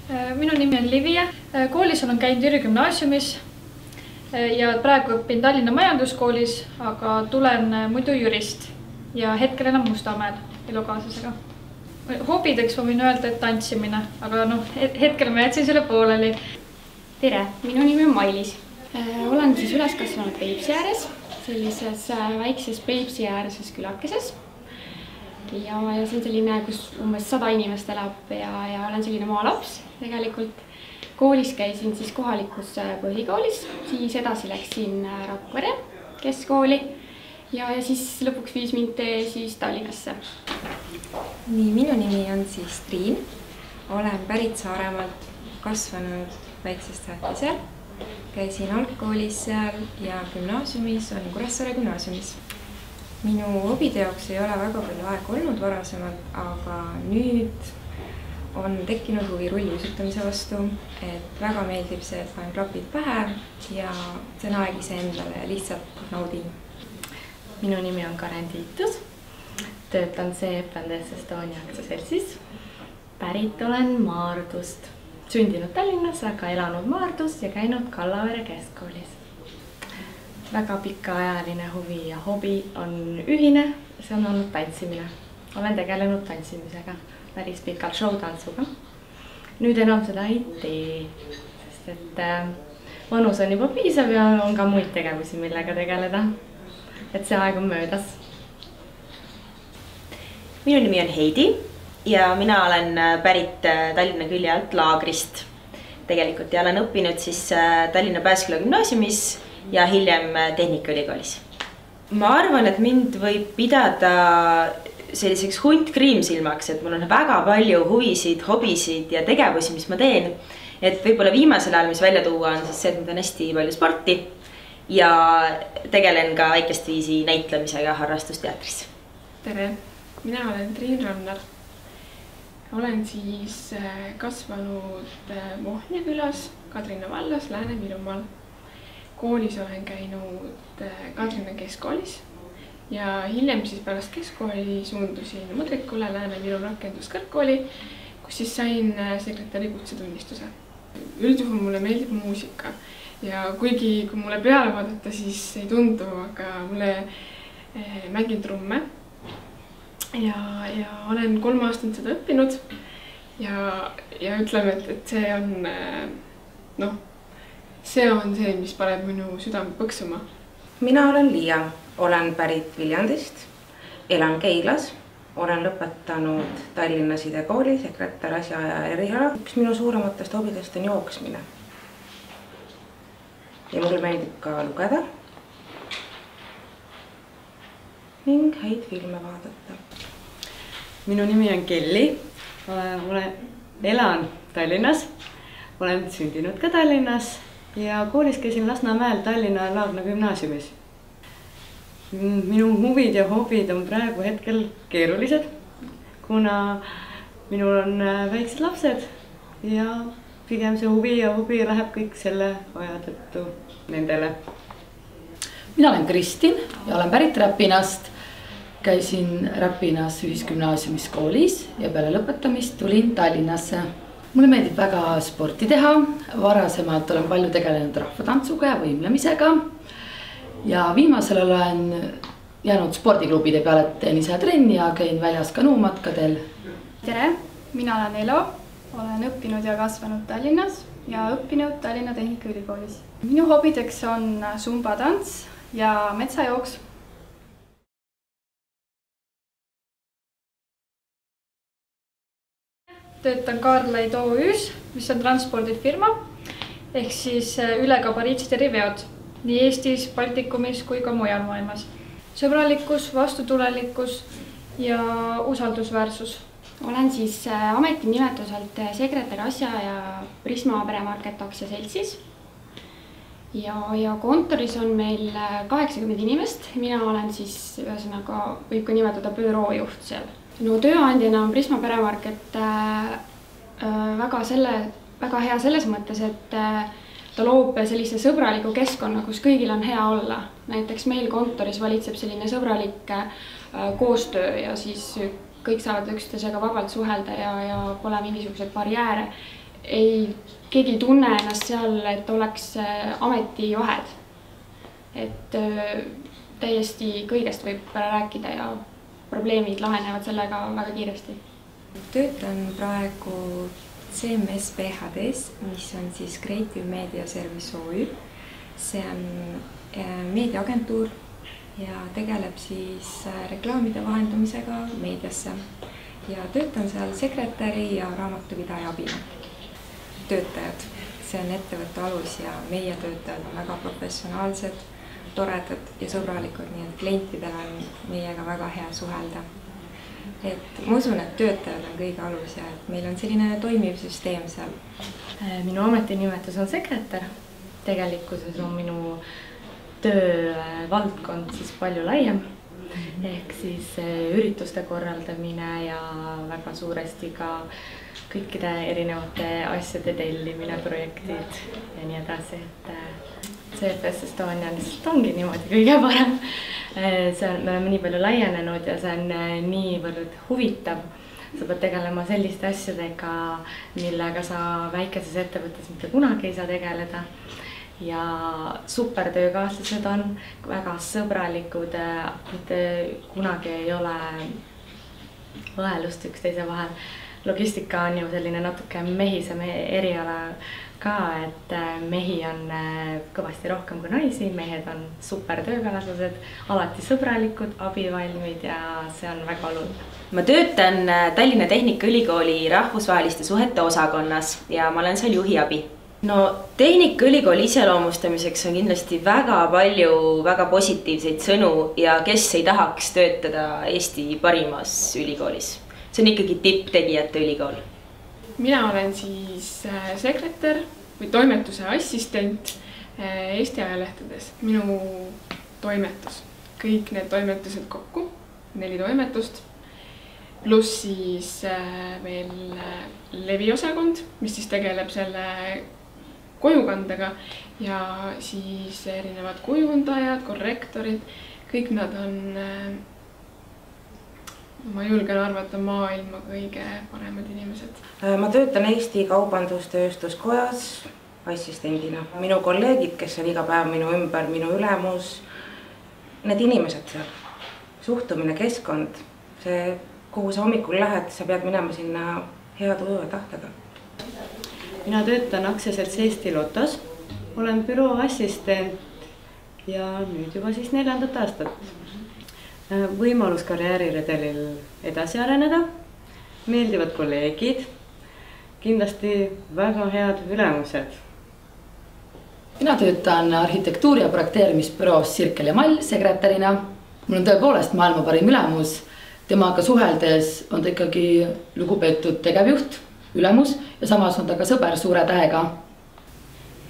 Minu nimi on Livia. Koolis olen käinud Jüri gümnaasiumis ja praegu õpin Tallinna majanduskoolis, aga tulen muidu Jürist ja hetkel enam Mustamäel elukaaslasega. Hobideks ma võin öelda, et tantsimine, aga hetkel ma jätsin selle pooleli. Tere, minu nimi on Mailis. Olen siis üles kasvanud Peipsi ääres, sellises väikses Peipsi ääreses külakeses. Ja see on selline, kus umbes 100 inimest elab ja olen selline maalaps tegelikult. Koolis käisin siis kohalikus põhikoolis, siis edasi läksin Rakvere keskkooli ja siis lõpuks viis mind siis Tallinnasse. Nii, minu nimi on siis Triin. Olen pärit Saaremaalt, kasvanud väiksest Sähtisel. Käisin algkoolis seal ja gümnaasiumis, olin Kuressaare gümnaasiumis. Minu hobide jaoks ei ole väga palju aega olnud varasemalt, aga nüüd on tekkinud huvi rulliuisutamise vastu, et väga meeldib see, et panen klapid pähe ja see on aeg iseendale ja lihtsalt naudin. Minu nimi on Karen Tiitus, töötan CFNDS Estonia aktsiaseltsis. Pärit olen Maardust, sündinud Tallinnas, aga elanud Maardus ja käinud Kallavere keskkoolis. Väga pikaajaline huvi ja hobi on ühine, see on olnud tantsimine. Olen tegelenud tantsimisega, päris pikalt showtantsuga. Nüüd enam seda ei tee, sest et vanus on juba piisav ja on ka muid tegevusi, millega tegeleda. Et see aeg on möödas. Minu nimi on Heidi ja mina olen pärit Tallinna külje alt Laagrist tegelikult ja olen õppinud siis Tallinna Pääsküla gümnaasiumis ja hiljem Tehnikaülikoolis. Ma arvan, et mind võib pidada selliseks hunt kriimsilmaks, et mul on väga palju huvisid, hobisid ja tegevusi, mis ma teen. Et võib-olla viimasel ajal, mis välja tuua, on siis see, et ma teen hästi palju sporti ja tegelen ka väikest viisi näitlemisega harrastusteatris. Tere, mina olen Triin Rannar. Olen siis kasvanud Vohnia külas, Kadrina vallas, Lääne-Virumaal. Koolis olen käinud Kadrina keskkoolis ja hiljem siis pärast keskkooli suundusin Mõdrikule Lääne-Viru rakenduskõrgkooli, kus siis sain sekretäri kutsetunnistuse. Üldjuhul mulle meeldib muusika ja kuigi kui mulle peale vaadata, siis ei tundu, aga mulle mängin trumme ja olen 3 aastat seda õppinud ja ütleme, et see on see, mis paneb minu südame põksuma. Mina olen Liia, olen pärit Viljandist, elan Keilas, olen lõpetanud Tallinna Sidekooli sekretär asjaaja eriala. Üks minu suurematest hobidest on jooksmine. Ja mulle meeldib ka lugeda ning häid filme vaadata. Minu nimi on Kelly, elan Tallinnas, olen sündinud ka Tallinnas ja koolis käisin Lasnamäel Tallinna Laagna gümnaasiumis. Minu huvid ja hobid on praegu hetkel keerulised, kuna minul on väiksed lapsed ja pigem see huvi läheb kõik selle aja tõttu nendele. Mina olen Kristin ja olen pärit Räpinast. Käisin Räpinas ühisgümnaasiumis koolis ja peale lõpetamist tulin Tallinnasse. Mulle meeldib väga sporti teha, varasemalt olen palju tegelenud rahvatantsuga ja võimlemisega ja viimasel olen jäänud spordiklubide peale, teen ise trenni ja käin väljas kanuumatkadel. Tere, mina olen Elo, olen õppinud ja kasvanud Tallinnas ja õppinud Tallinna Tehnikaülikoolis. Minu hobideks on sumbatants ja metsajooks. Töötan Kaarlaid OÜs, mis on transpordifirma, ehk siis ülekabariitside riveod nii Eestis, Baltikumis kui ka mujal maailmas. Sõbralikkus, vastutulelikkus ja usaldusväärsus. Olen siis ametinimetuselt sekretär asjaaja Prisma Peremarket aktsiaseltsis. Ja kontoris on meil 80 inimest. Mina olen siis ühesõnaga võib ka nimetada büroojuht seal. No tööandjana on Prisma Peremarket väga hea selles mõttes, et ta loob sellise sõbraliku keskkonna, kus kõigil on hea olla. Näiteks meil kontoris valitseb selline sõbralik koostöö ja siis kõik saavad üksteisega vabalt suhelda ja pole mingisuguseid barjääre. keegi ei tunne ennast seal, et oleks ametivahed. Et täiesti kõigest võib rääkida ja probleemid lahenevad sellega väga kiiresti. Töötan praegu CMS PHD-s, mis on siis Creative Media Service OÜ. See on meediaagentuur ja tegeleb siis reklaamide vahendamisega meediasse. Ja töötan seal sekretäri ja raamatupidaja abina. Töötajad, see on ettevõtte alus ja meie töötajad on väga professionaalsed, toredad ja sõbralikud, nii et klientidel on meiega väga hea suhelda. Et ma usun, et töötajad on kõige alus ja et meil on selline toimiv süsteem seal. Minu ametinimetus on sekretär. Tegelikkuses on minu töövaldkond siis palju laiem. Ehk siis ürituste korraldamine ja väga suuresti ka kõikide erinevate asjade tellimine, projektid ja nii edasi. CFS Estonia lihtsalt ongi niimoodi kõige parem. Me oleme nii palju laienenud ja see on niivõrd huvitav. Sa pead tegelema selliste asjadega, millega sa väikeses ettevõttes mitte kunagi ei saa tegeleda. Ja super töökaaslased on väga sõbralikud, mitte kunagi ei ole õelust üksteise vahel. Logistika on ju selline natuke mehisem eriala ka, et mehi on kõvasti rohkem kui naisi, mehed on super töökaaslased, alati sõbralikud, abivalmid ja see on väga oluline. Ma töötan Tallinna Tehnikaülikooli rahvusvaheliste suhete osakonnas ja ma olen seal juhiabi. No Tehnikaülikooli iseloomustamiseks on kindlasti väga palju väga positiivseid sõnu ja kes ei tahaks töötada Eesti parimas ülikoolis. See on ikkagi tipptegijate ülikool. Mina olen siis sekretär või toimetuse assistent Eesti ajalehtedes. Minu toimetus, kõik need toimetused kokku, 4 toimetust, pluss siis veel leviosakond, mis siis tegeleb selle kojukandega ja siis erinevad kujundajad, korrektorid, kõik nad on, ma julgen arvata, maailma kõige paremad inimesed. Ma töötan Eesti Kaubandus-Tööstuskojas assistendina. Minu kolleegid, kes on iga päev minu ümber, minu ülemus, need inimesed seal, suhtumine, keskkond, see, kuhu sa hommikul lähed, sa pead minema sinna hea tuju ja tahtega. Mina töötan aktsiaselts Eesti Lotos, olen büroo assistent ja nüüd juba siis 4. aastat. Võimalus karjääriredelil edasi areneda, meeldivad kolleegid, kindlasti väga head ülemused. Mina töötan arhitektuuri- ja projekteerimisbüroos Sirkel ja Mall sekretärina. Mul on tõepoolest maailma parim ülemus. Temaga suheldes on ta ikkagi lugupeetud tegevjuht, ülemus ja samas on ta ka sõber suure tähega.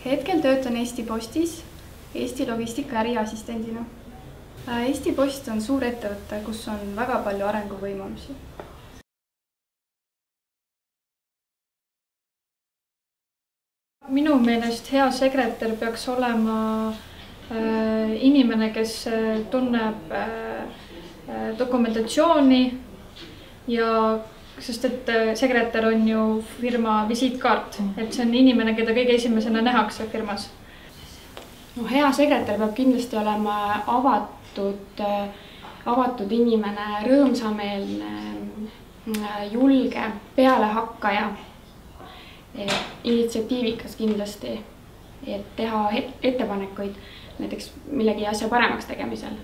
Hetkel töötan Eesti Postis Eesti logistika äriassistendina. Eesti Post on suur ettevõte, kus on väga palju arenguvõimalusi. Minu meelest hea sekretär peaks olema inimene, kes tunneb dokumentatsiooni ja sest et sekretär on ju firma visiitkaart, et see on inimene, keda kõige esimesena nähakse firmas. No, hea sekretär peab kindlasti olema avatud inimene, rõõmsameelne, julge, pealehakkaja, initsiatiivikas kindlasti, et teha ettepanekuid näiteks millegi asja paremaks tegemisel.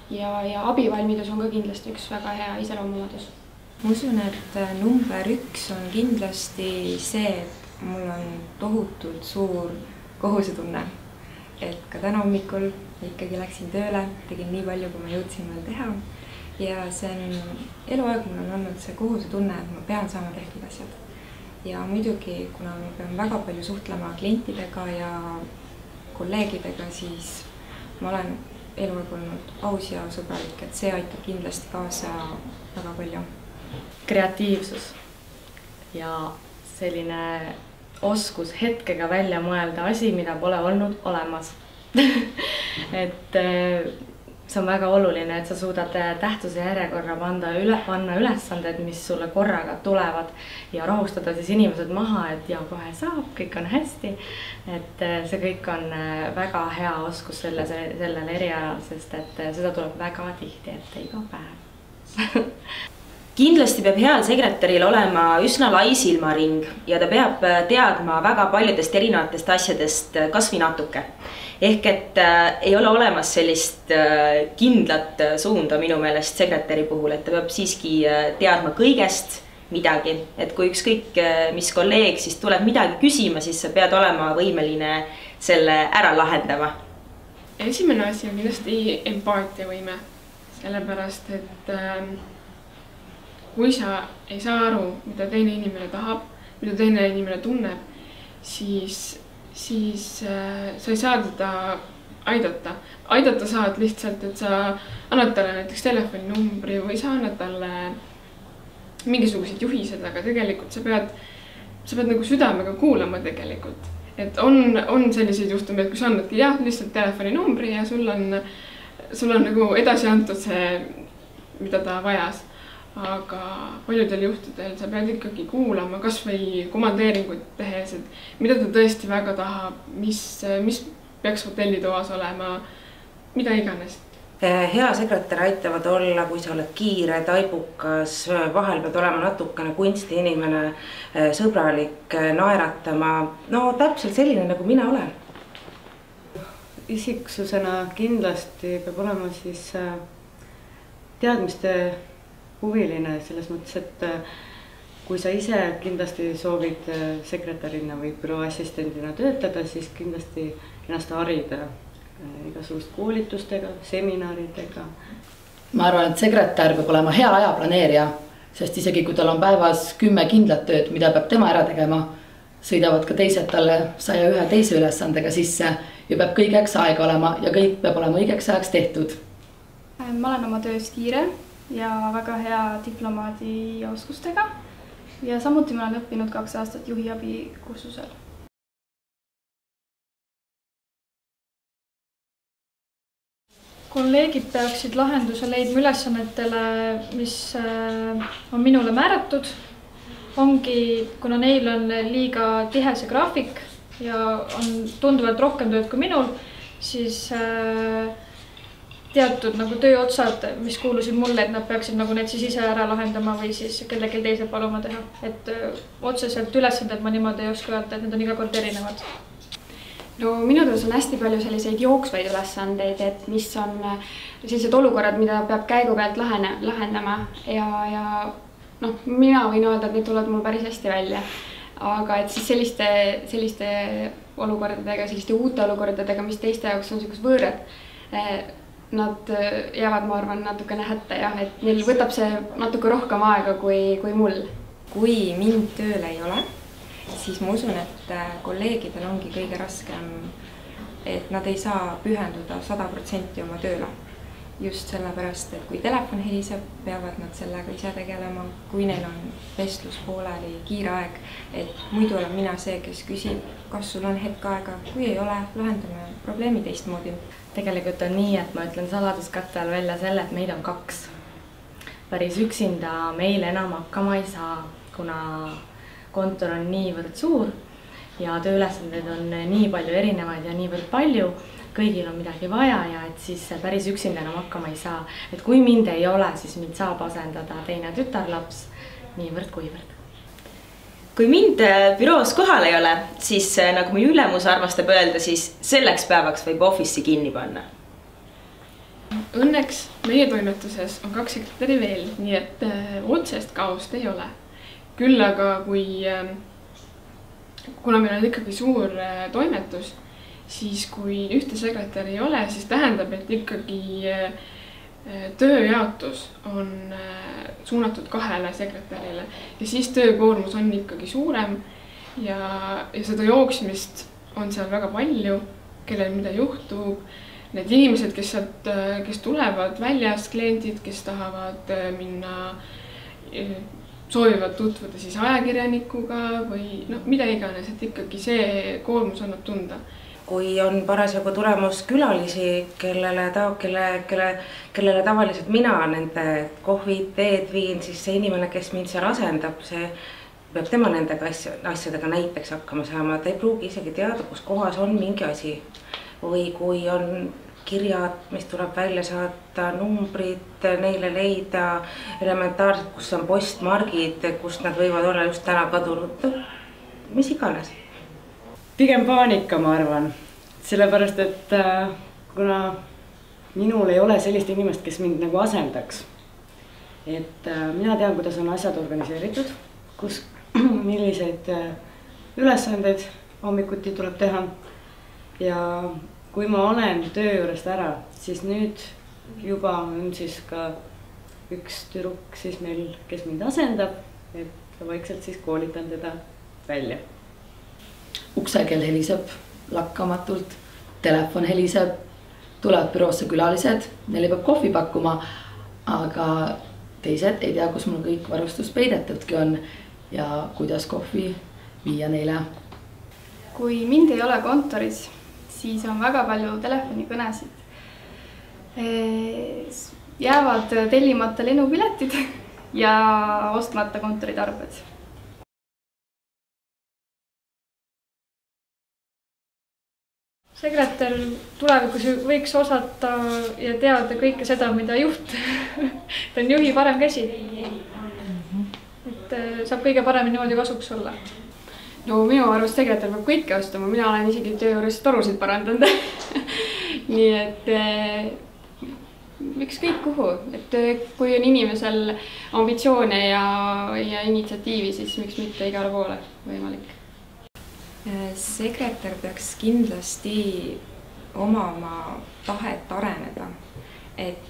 Ja abivalmidus on ka kindlasti üks väga hea iseloomuomadus. Ma usun, et number 1 on kindlasti see, et mul on tohutult suur kohusetunne. Et ka täna hommikul ikkagi läksin tööle, tegin nii palju, kui ma jõudsin veel teha. Ja see on eluaeg mul on olnud see kohusetunne, et ma pean saama tehtud asjad. Ja muidugi, kuna ma pean väga palju suhtlema klientidega ja kolleegidega, siis ma olen eluaeg olnud aus ja sõbralik, et see aitab kindlasti kaasa väga palju. Kreatiivsus ja selline oskus hetkega välja mõelda asi, mida pole olnud olemas. Et see on väga oluline, et sa suudad tähtsuse järjekorra panna ülesanded, mis sulle korraga tulevad ja rahustada siis inimesed maha, et ja kohe saab, kõik on hästi. Et see kõik on väga hea oskus sellel erialal, sest et seda tuleb väga tihti ette iga päev. Kindlasti peab heal sekretäril olema üsna lai silmaring ja ta peab teadma väga paljudest erinevatest asjadest kas või natuke. Ehk et ei ole olemas sellist kindlat suunda minu meelest sekretäri puhul, et ta peab siiski teadma kõigest midagi. Et kui ükskõik mis kolleeg siis tuleb midagi küsima, siis sa pead olema võimeline selle ära lahendama. Esimene asi on kindlasti empaatiavõime, sellepärast et kui sa ei saa aru, mida teine inimene tahab, mida teine inimene tunneb, siis sa ei saa teda aidata. Aidata saad lihtsalt, et sa annad talle näiteks telefoninumbri või sa annad talle mingisugused juhised, aga tegelikult sa pead nagu südamega kuulama tegelikult. Et on selliseid juhtumeid, kus annadki lihtsalt telefoninumbri ja sul on nagu edasi antud see, mida ta vajas. Aga paljudel juhtudel sa pead ikkagi kuulama kas või komandeeringuid tehes, et mida ta tõesti väga tahab, mis peaks hotellitoas olema, mida iganes. Hea sekretär aitavad olla, kui sa oled kiire, taibukas, vahel pead olema natukene kunstiinimene, sõbralik, naeratama. No täpselt selline, nagu mina olen. Isiksusena kindlasti peab olema siis teadmiste huviline selles mõttes, et kui sa ise kindlasti soovid sekretärina või bürooassistendina töötada, siis kindlasti ennast harida igasugust koolitustega, seminaridega. Ma arvan, et sekretär peab olema hea ajaplaneerija, sest isegi kui tal on päevas 10 kindlat tööd, mida peab tema ära tegema, sõidavad ka teised talle 101 teise ülesandega sisse ja peab kõigeks aega olema ja kõik peab olema õigeks ajaks tehtud. Ma olen oma töös kiire ja väga hea diplomaadi oskustega ja samuti ma olen õppinud 2 aastat juhiabi kursusel. Kolleegid peaksid lahenduse leidma ülesannetele, mis on minule määratud. Ongi, kuna neil on liiga tihe see graafik ja on tunduvalt rohkem tööd kui minul, siis teatud nagu tööotsad, mis kuulusid mulle, et nad peaksid nagu need siis ise ära lahendama või siis kellelgi teisel paluma teha. Et otseselt ülesanded ma niimoodi ei oska öelda, et need on iga kord erinevad. No minu töös on hästi palju selliseid jooksvaid ülesandeid, et mis on sellised olukorrad, mida peab käigu pealt lahendama ja mina võin öelda, et need tulevad mul päris hästi välja. Aga et siis selliste olukordadega, selliste uute olukordadega, mis teiste jaoks on sellised võõrad, nad jäävad, ma arvan, natukene hätta jah, et neil võtab see natuke rohkem aega kui mul. Kui mind tööl ei ole, siis ma usun, et kolleegidel ongi kõige raskem, et nad ei saa pühenduda 100% oma tööle. Just sellepärast, et kui telefon heliseb, peavad nad sellega ise tegelema, kui neil on vestlus pooleli, kiire aeg, et muidu olen mina see, kes küsib, kas sul on hetk aega, kui ei ole, lahendame probleemi teistmoodi. Tegelikult on nii, et ma ütlen saladuskatte all välja selle, et meid on 2. Päris üksinda meil enam hakkama ei saa, kuna kontor on niivõrd suur ja tööülesanded on nii palju erinevaid ja niivõrd palju, kõigil on midagi vaja ja et siis päris üksinda enam hakkama ei saa. Et kui mind ei ole, siis mind saab asendada teine tütarlaps niivõrd kuivõrd. Kui mind büroos kohal ei ole, siis nagu mu ülemus armastab öelda, siis selleks päevaks võib office'i kinni panna. Õnneks meie toimetuses on 2 sekretäri veel, nii et otsest kaost ei ole. Küll aga kuna meil on ikkagi suur toimetus, siis kui ühte sekretäri ei ole, siis tähendab, et ikkagi tööjaotus on suunatud 2 sekretärile ja siis töökoormus on ikkagi suurem ja seda jooksmist on seal väga palju, kellel mida juhtub. Need inimesed, kes tulevad väljast, kliendid, kes tahavad minna, soovivad tutvuda siis ajakirjanikuga või mida iganes, et ikkagi see koormus annab tunda. kui on parasjagu tulemas külalisi, kellele tavaliselt mina nende kohvid, teed viin, siis see inimene, kes mind seal asendab, see peab tema nendega asjadega näiteks hakkama saama. Ta ei pruugi isegi teada, kus kohas on mingi asi. Või kui on kirjad, mis tuleb välja saata, numbrid neile leida, elementaarsed, kus on postmargid, kust nad võivad olla just täna kadunud, mis iganes. Pigem paanika, ma arvan, sellepärast, et kuna minul ei ole sellist inimest, kes mind nagu asendaks, et mina tean, kuidas on asjad organiseeritud, milliseid ülesandeid hommikuti tuleb teha ja kui ma olen töö juurest ära, siis nüüd juba on siis ka üks tüdruk siis meil, kes mind asendab, et vaikselt siis koolitan teda välja. Uksekell heliseb lakkamatult, telefon heliseb, tulevad büroosse külalised, neile peab kohvi pakkuma, aga teised ei tea, kus mul kõik varustus peidetudki on ja kuidas kohvi viia neile. Kui mind ei ole kontoris, siis on väga palju telefonikõnesid. Jäävad tellimata lennupiletid ja ostmata kontoritarbed. Sekretär tulevikus võiks osata ja teada kõike seda, mida juht. Ta on juhi parem käsi. Et saab kõige paremini niimoodi kasuks olla. No minu arust sekretär peab kõike ostama, mina olen isegi töö juures torusid parandanud. Nii et ükskõik kuhu, et kui on inimesel ambitsioone ja initsiatiivi, siis miks mitte igale poole võimalik. Sekretär peaks kindlasti omama tahet areneda, et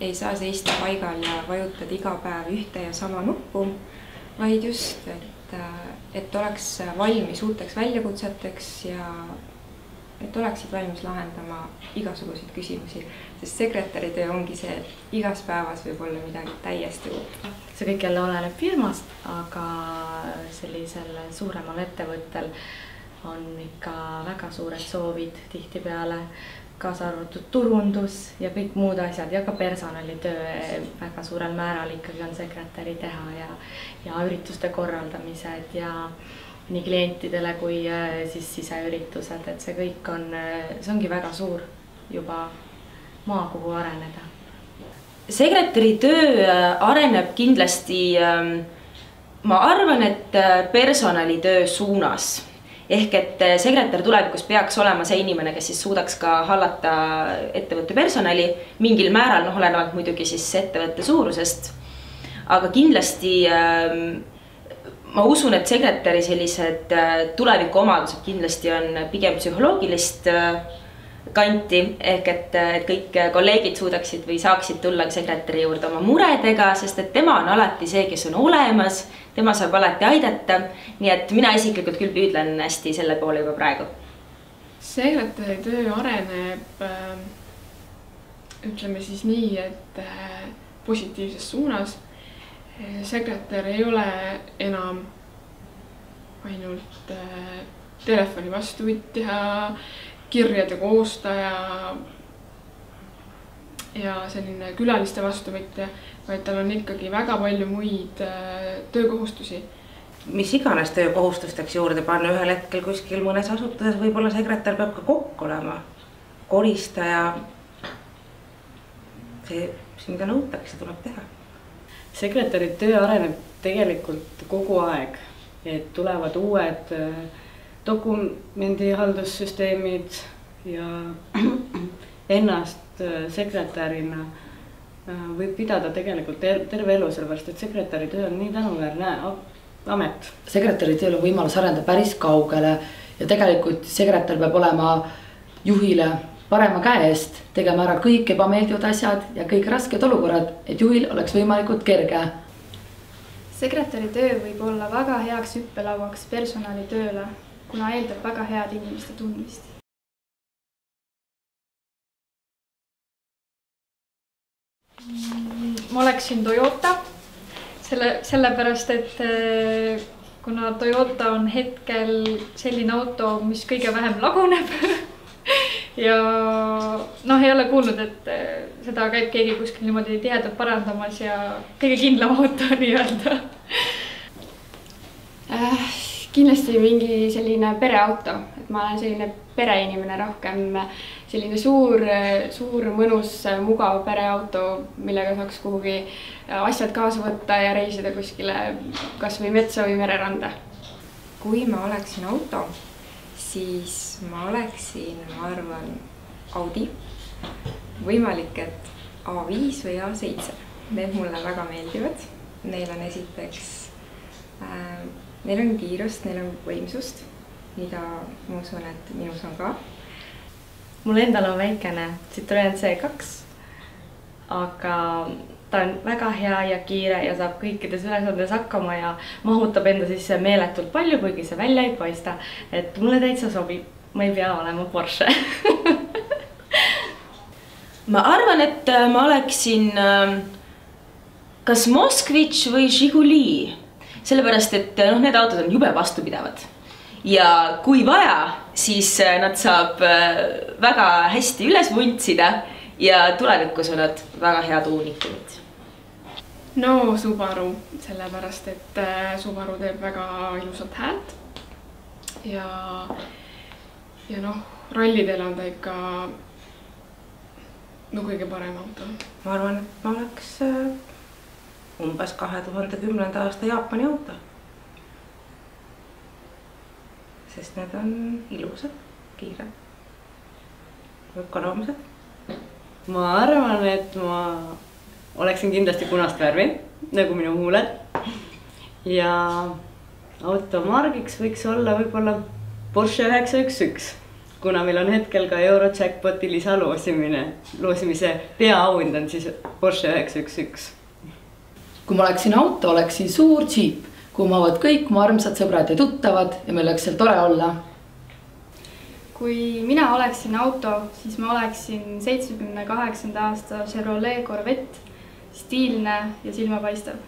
ei saa seista paigal ja vajutada iga päev ühte ja sama nuppu, vaid just, et oleks valmis uuteks väljakutseteks ja et oleksid valmis lahendama igasuguseid küsimusi, sest sekretäri töö ongi see, et igas päevas võib olla midagi täiesti uut. See kõik jälle oleneb firmast, aga sellisel suuremal ettevõttel on ikka väga suured soovid tihtipeale, kaasa arvatud turundus ja kõik muud asjad ja ka personalitöö väga suurel määral ikkagi on sekretäri teha ja ürituste korraldamised ja nii klientidele kui siis siseüritused, et see kõik on, see ongi väga suur juba maa, kuhu areneda. Sekretäri töö areneb kindlasti, ma arvan, et personalitöö suunas. Ehk et sekretär tulevikus peaks olema see inimene, kes siis suudaks ka hallata ettevõtte personali mingil määral, olenevalt muidugi siis ettevõtte suurusest. Aga kindlasti ma usun, et sekretäri sellised tuleviku omadused kindlasti on pigem psühholoogilist kanti, ehk et kõik kolleegid suudaksid või saaksid tulla sekretäri juurde oma muredega, sest et tema on alati see, kes on olemas, tema saab alati aidata, nii et mina isiklikult küll püüdlen hästi selle poole juba praegu. Sekretäri töö areneb, ütleme siis nii, et positiivses suunas. Sekretär ei ole enam ainult telefoni vastuvõtja, kirjade koostaja ja selline külaliste vastuvõtja, vaid tal on ikkagi väga palju muid töökohustusi. Mis iganes töökohustusteks juurde panna ühel hetkel kuskil mõnes asutuses, võib-olla sekretär peab ka kokk olema, koristaja. See, mida nõutakse, tuleb teha. Sekretäri töö areneb tegelikult kogu aeg, et tulevad uued dokumendihaldussüsteemid ja ennast sekretärina võib pidada tegelikult terve elu, sellepärast et sekretäri töö on nii tänuväärne amet. Sekretäri tööl on võimalus arendada päris kaugele ja tegelikult sekretär peab olema juhile parema käe eest, tegema ära kõik ebameeldivad asjad ja kõik rasked olukorrad, et juhil oleks võimalikult kerge. Sekretäri töö võib olla väga heaks hüppelauaks personalitööle, kuna eeldab väga head inimeste tundmist. Ma oleksin Toyota, sellepärast, et kuna Toyota on hetkel selline auto, mis kõige vähem laguneb ja noh, ei ole kuulnud, et seda käib keegi kuskil niimoodi tihedalt parandamas ja kõige kindlam auto nii-öelda. Kindlasti mingi selline pereauto, et ma olen selline pereinimene rohkem, selline suur, mõnus, mugav pereauto, millega saaks kuhugi asjad kaasa võtta ja reisida kuskile kas või metsa või mereranda. Kui ma oleksin auto, siis ma oleksin, ma arvan, Audi. Võimalik, et A5 või A7. Need mulle väga meeldivad. Neil on esiteks neil on kiirust, neil on võimsust, mida ma usun, et minus on ka. Mul endal on väikene Citroen C2, aga ta on väga hea ja kiire ja saab kõikides ülesandades hakkama ja mahutab enda sisse meeletult palju, kuigi see välja ei paista. Et mulle täitsa sobib, ma ei pea olema Porsche. Ma arvan, et ma oleksin kas Moskvitš või Žiguli. Sellepärast, et need autod on jube vastupidavad ja kui vaja, siis nad saab väga hästi üles vuntsida ja tulevikus on nad väga head uunikumid. No Subaru, sellepärast, et Subaru teeb väga ilusat häält ja noh, rallidel on ta ikka kõige parem auto. Ma arvan, et ma oleks umbes 2010. aasta Jaapani auto. Sest need on ilusad, kiired, ökonoomsed. Ma arvan, et ma oleksin kindlasti punast värvi, nagu minu huuled. Ja automargiks võiks olla võib-olla Porsche 911, kuna meil on hetkel ka Eurojackpoti lisaloosimise peaauhind on siis Porsche 911. Kui ma oleksin auto, oleksin suur džiip, kuhu mahuvad kõik mu armsad sõbrad ja tuttavad ja meil oleks seal tore olla. Kui mina oleksin auto, siis ma oleksin 78. aasta Chevrolet Corvette, stiilne ja silmapaistev.